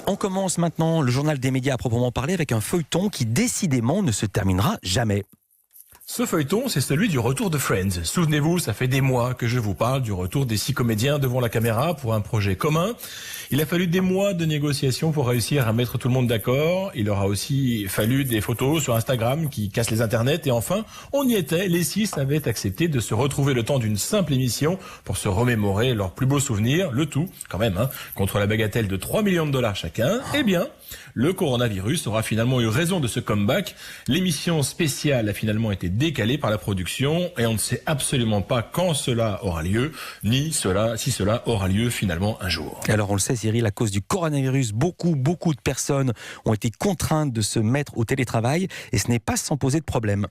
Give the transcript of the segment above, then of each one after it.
On commence maintenant le journal des médias à proprement parler avec un feuilleton qui décidément ne se terminera jamais. Ce feuilleton, c'est celui du retour de Friends. Souvenez-vous, ça fait des mois que je vous parle du retour des 6 comédiens devant la caméra pour un projet commun. Il a fallu des mois de négociations pour réussir à mettre tout le monde d'accord. Il aura aussi fallu des photos sur Instagram qui cassent les internets. Et enfin, on y était. Les 6 avaient accepté de se retrouver le temps d'une simple émission pour se remémorer leurs plus beaux souvenirs. Le tout, quand même, contre la bagatelle de 3 millions de dollars chacun. Eh bien, le coronavirus aura finalement eu raison de ce comeback. L'émission spéciale a finalement été décalée par la production et on ne sait absolument pas quand cela aura lieu, ni si cela aura lieu finalement un jour. Alors on le sait Cyril, à cause du coronavirus, beaucoup de personnes ont été contraintes de se mettre au télétravail et ce n'est pas sans poser de problème.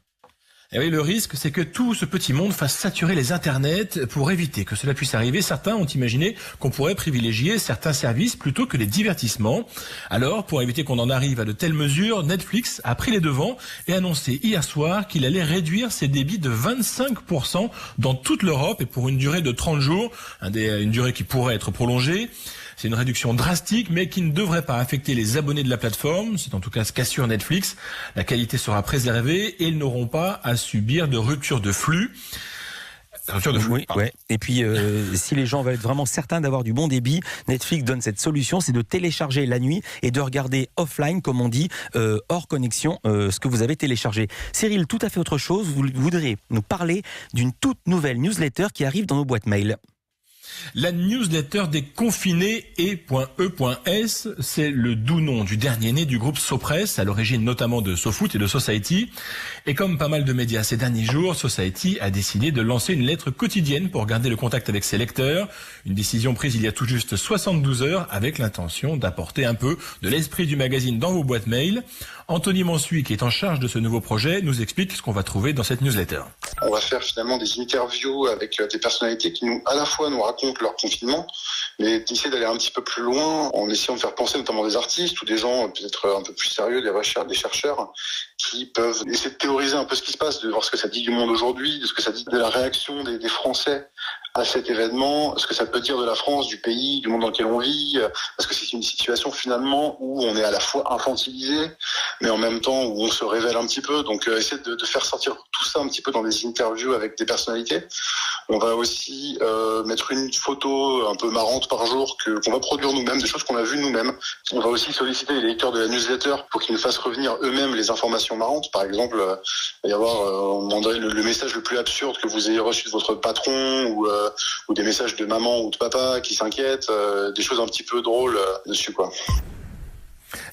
Et oui, le risque, c'est que tout ce petit monde fasse saturer les internets. Pour éviter que cela puisse arriver, certains ont imaginé qu'on pourrait privilégier certains services plutôt que les divertissements. Alors, pour éviter qu'on en arrive à de telles mesures, Netflix a pris les devants et annoncé hier soir qu'il allait réduire ses débits de 25% dans toute l'Europe et pour une durée de 30 jours, une durée qui pourrait être prolongée. C'est une réduction drastique, mais qui ne devrait pas affecter les abonnés de la plateforme. C'est en tout cas ce qu'assure Netflix. La qualité sera préservée et ils n'auront pas à subir de rupture de flux. Oui, ouais. Et puis, si les gens veulent être vraiment certains d'avoir du bon débit, Netflix donne cette solution, c'est de télécharger la nuit et de regarder offline, comme on dit, hors connexion, ce que vous avez téléchargé. Cyril, tout à fait autre chose, vous voudriez nous parler d'une toute nouvelle newsletter qui arrive dans nos boîtes mail. La newsletter des confinés E.S, c'est le doux nom du dernier né du groupe Sopress, à l'origine notamment de SoFoot et de Society. Et comme pas mal de médias ces derniers jours, Society a décidé de lancer une lettre quotidienne pour garder le contact avec ses lecteurs. Une décision prise il y a tout juste 72 heures avec l'intention d'apporter un peu de l'esprit du magazine dans vos boîtes mail. Anthony Mansuy, qui est en charge de ce nouveau projet, nous explique ce qu'on va trouver dans cette newsletter. On va faire finalement des interviews avec des personnalités qui à la fois nous racontent leur confinement, mais d'essayer d'aller un petit peu plus loin en essayant de faire penser notamment des artistes ou des gens peut-être un peu plus sérieux, des chercheurs qui peuvent essayer de théoriser un peu ce qui se passe, de voir ce que ça dit du monde aujourd'hui, de ce que ça dit de la réaction des Français à cet événement, ce que ça peut dire de la France, du pays, du monde dans lequel on vit, parce que c'est une situation finalement où on est à la fois infantilisé, mais en même temps où on se révèle un petit peu. Donc essayer de faire sortir tout ça un petit peu dans des interviews avec des personnalités. On va aussi mettre une photo un peu marrante par jour qu'on va produire nous-mêmes, des choses qu'on a vues nous-mêmes. On va aussi solliciter les lecteurs de la newsletter pour qu'ils nous fassent revenir eux-mêmes les informations marrantes. Par exemple, il va y avoir on demanderait le message le plus absurde que vous ayez reçu de votre patron ou des messages de maman ou de papa qui s'inquiètent, des choses un petit peu drôles dessus, quoi.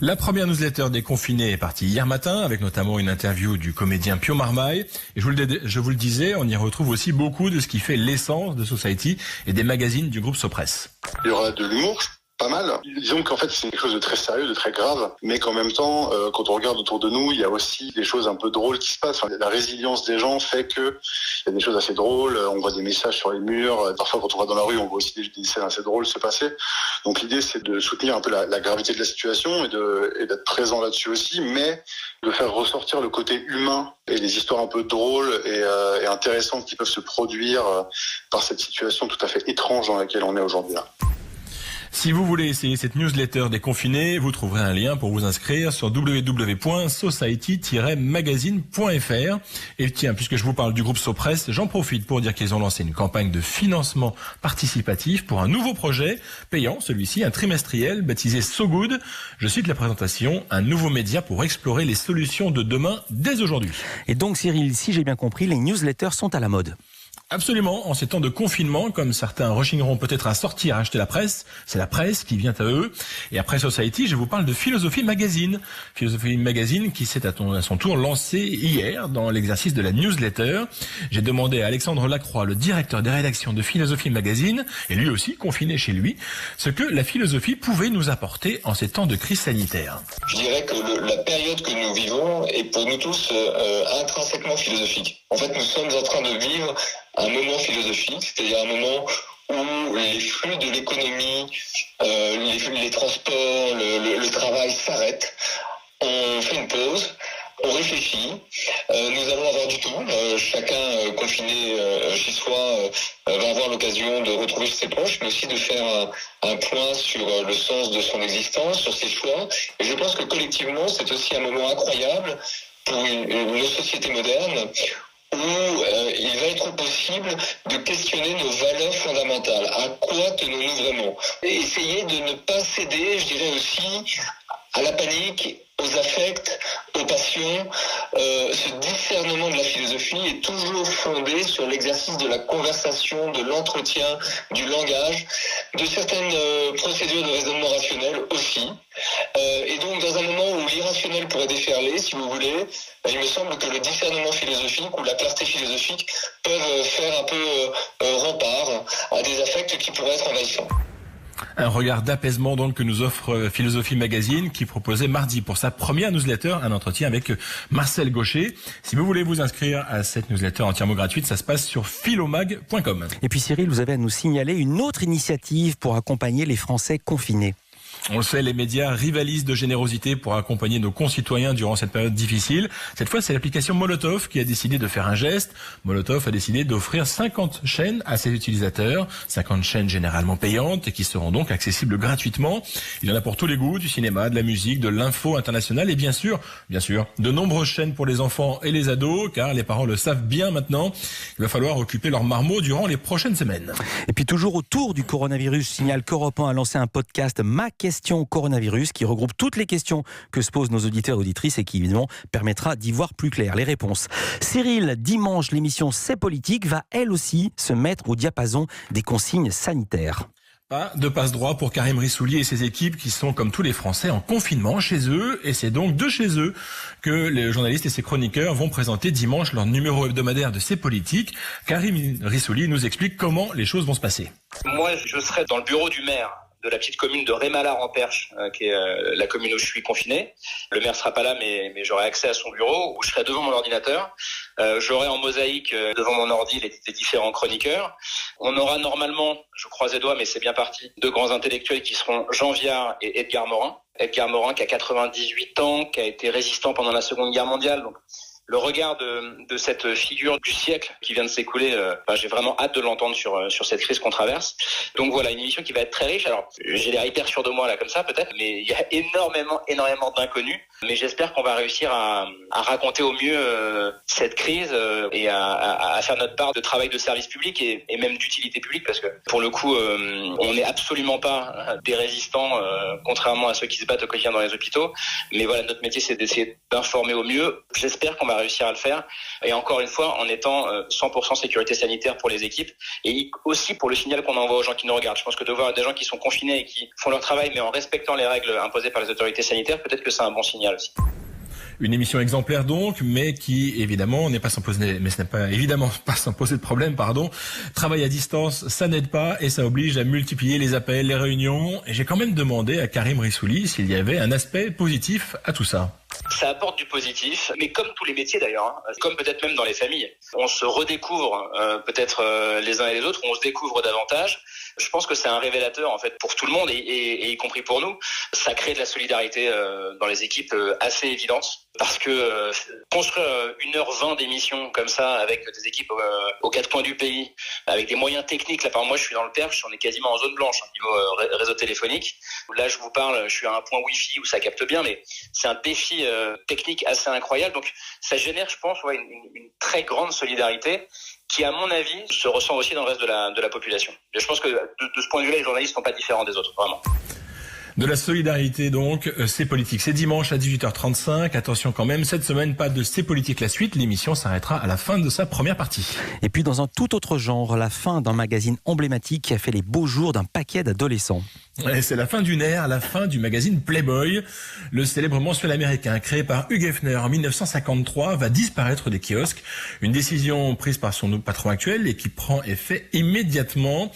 La première newsletter des confinés est partie hier matin, avec notamment une interview du comédien Pio Marmaille. Et je vous le disais, on y retrouve aussi beaucoup de ce qui fait l'essence de Society et des magazines du groupe Sopress. Il y aura de l'humour, pas mal. Disons qu'en fait, c'est quelque chose de très sérieux, de très grave, mais qu'en même temps, quand on regarde autour de nous, il y a aussi des choses un peu drôles qui se passent. Enfin, la résilience des gens fait que il y a des choses assez drôles. On voit des messages sur les murs. Parfois, quand on va dans la rue, on voit aussi des scènes assez drôles se passer. Donc, l'idée, c'est de soutenir un peu la gravité de la situation et d'être présent là-dessus aussi, mais de faire ressortir le côté humain et les histoires un peu drôles et intéressantes qui peuvent se produire par cette situation tout à fait étrange dans laquelle on est aujourd'hui là. Si vous voulez essayer cette newsletter des confinés, vous trouverez un lien pour vous inscrire sur www.society-magazine.fr. Et tiens, puisque je vous parle du groupe Sopress, j'en profite pour dire qu'ils ont lancé une campagne de financement participatif pour un nouveau projet, payant celui-ci, un trimestriel baptisé So Good. Je cite la présentation, un nouveau média pour explorer les solutions de demain dès aujourd'hui. Et donc Cyril, si j'ai bien compris, les newsletters sont à la mode. Absolument, en ces temps de confinement, comme certains rechigneront peut-être à sortir, à acheter la presse, c'est la presse qui vient à eux. Et après Society, je vous parle de Philosophie Magazine. Philosophie Magazine qui s'est à son tour lancé hier dans l'exercice de la newsletter. J'ai demandé à Alexandre Lacroix, le directeur des rédactions de Philosophie Magazine, et lui aussi confiné chez lui, ce que la philosophie pouvait nous apporter en ces temps de crise sanitaire. Je dirais que la période que nous vivons est pour nous tous intrinsèquement philosophique. En fait, nous sommes en train de vivre un moment philosophique, c'est-à-dire un moment où les flux de l'économie, les transports, le travail s'arrêtent. On fait une pause, On réfléchit, nous allons avoir du temps, chacun confiné chez soi va avoir l'occasion de retrouver ses proches, mais aussi de faire un point sur le sens de son existence, sur ses choix. Et je pense que collectivement, c'est aussi un moment incroyable pour nos sociétés modernes où il va être possible de questionner nos valeurs fondamentales. À quoi tenons-nous vraiment ? Et essayer de ne pas céder, je dirais aussi, à la panique, aux affects, aux passions. Ce discernement de la philosophie est toujours fondé sur l'exercice de la conversation, de l'entretien, du langage, de certaines procédures de raisonnement rationnel aussi. Et donc, dans un moment où l'irrationnel pourrait déferler, si vous voulez, il me semble que le discernement philosophique ou la clarté philosophique peuvent faire un peu rempart à des affects qui pourraient être envahissants. Un regard d'apaisement donc que nous offre Philosophie Magazine qui proposait mardi pour sa première newsletter un entretien avec Marcel Gaucher. Si vous voulez vous inscrire à cette newsletter entièrement gratuite, ça se passe sur philomag.com. Et puis Cyril, vous avez à nous signaler une autre initiative pour accompagner les Français confinés. On le sait, les médias rivalisent de générosité pour accompagner nos concitoyens durant cette période difficile. Cette fois, c'est l'application Molotov qui a décidé de faire un geste. Molotov a décidé d'offrir 50 chaînes à ses utilisateurs, 50 chaînes généralement payantes et qui seront donc accessibles gratuitement. Il y en a pour tous les goûts, du cinéma, de la musique, de l'info internationale et bien sûr, de nombreuses chaînes pour les enfants et les ados, car les parents le savent bien maintenant. Il va falloir occuper leurs marmots durant les prochaines semaines. Et puis toujours autour du coronavirus, je signale qu'Europe 1 a lancé un podcast Ma question coronavirus qui regroupe toutes les questions que se posent nos auditeurs et auditrices et qui évidemment permettra d'y voir plus clair les réponses. Cyril, dimanche, l'émission C'est politique va elle aussi se mettre au diapason des consignes sanitaires. Pas de passe-droit pour Karim Rissouli et ses équipes qui sont, comme tous les Français, en confinement chez eux. Et c'est donc de chez eux que les journalistes et ses chroniqueurs vont présenter dimanche leur numéro hebdomadaire de C'est politique. Karim Rissouli nous explique comment les choses vont se passer. Moi, je serai dans le bureau du maire de la petite commune de Rémalard-en-Perche, qui est la commune où je suis confiné. Le maire sera pas là, mais j'aurai accès à son bureau, où je serai devant mon ordinateur. J'aurai en mosaïque devant mon ordi les différents chroniqueurs. On aura normalement, je croise les doigts, mais c'est bien parti, deux grands intellectuels qui seront Jean Viard et Edgar Morin. Edgar Morin qui a 98 ans, qui a été résistant pendant la Seconde Guerre mondiale, donc le regard de cette figure du siècle qui vient de s'écouler, j'ai vraiment hâte de l'entendre sur cette crise qu'on traverse. Donc voilà, une émission qui va être très riche. Alors, j'ai l'air hyper sûr de moi là comme ça peut-être, mais il y a énormément d'inconnus. Mais j'espère qu'on va réussir à raconter au mieux cette crise et à faire notre part de travail de service public et même d'utilité publique, parce que pour le coup, on n'est absolument pas des résistants, contrairement à ceux qui se battent au quotidien dans les hôpitaux. Mais voilà, notre métier, c'est d'essayer d'informer au mieux. J'espère qu'on va réussir à le faire, et encore une fois en étant 100% sécurité sanitaire pour les équipes et aussi pour le signal qu'on envoie aux gens qui nous regardent. Je pense que de voir des gens qui sont confinés et qui font leur travail mais en respectant les règles imposées par les autorités sanitaires, peut-être que c'est un bon signal aussi. Une émission exemplaire donc, mais qui évidemment n'est pas sans poser de problème, Travail à distance, ça n'aide pas et ça oblige à multiplier les appels, les réunions. Et j'ai quand même demandé à Karim Rissouli s'il y avait un aspect positif à tout ça. Ça apporte du positif, mais comme tous les métiers d'ailleurs, comme peut-être même dans les familles. On se redécouvre peut-être les uns et les autres, on se découvre davantage. Je pense que c'est un révélateur en fait pour tout le monde et y compris pour nous. Ça crée de la solidarité dans les équipes assez évidente, parce que construire 1h20 d'émissions comme ça avec des équipes aux quatre coins du pays, avec des moyens techniques. Là, par exemple, moi je suis dans le Perche, on est quasiment en zone blanche au niveau réseau téléphonique. Là je vous parle, je suis à un point Wi-Fi où ça capte bien, mais c'est un défi technique assez incroyable. Donc ça génère, je pense, une très grande solidarité qui, à mon avis, se ressent aussi dans le reste de la population. Et je pense que de ce point de vue-là, les journalistes ne sont pas différents des autres, vraiment. De la solidarité donc, C'est politique. C'est dimanche à 18h35. Attention quand même, cette semaine, pas de C'est politique la suite. L'émission s'arrêtera à la fin de sa première partie. Et puis dans un tout autre genre, la fin d'un magazine emblématique qui a fait les beaux jours d'un paquet d'adolescents. Ouais, c'est la fin d'une ère, la fin du magazine Playboy. Le célèbre mensuel américain créé par Hugh Hefner en 1953 va disparaître des kiosques. Une décision prise par son patron actuel et qui prend effet immédiatement.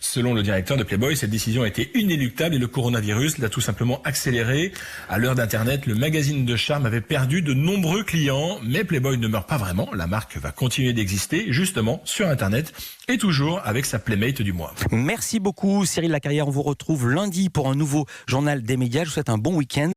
Selon le directeur de Playboy, cette décision a été inéluctable et le coronavirus l'a tout simplement accélérée. À l'heure d'Internet, le magazine de charme avait perdu de nombreux clients, mais Playboy ne meurt pas vraiment. La marque va continuer d'exister, justement, sur Internet et toujours avec sa Playmate du mois. Merci beaucoup Cyril Lacarrière, on vous retrouve lundi pour un nouveau journal des médias. Je vous souhaite un bon week-end.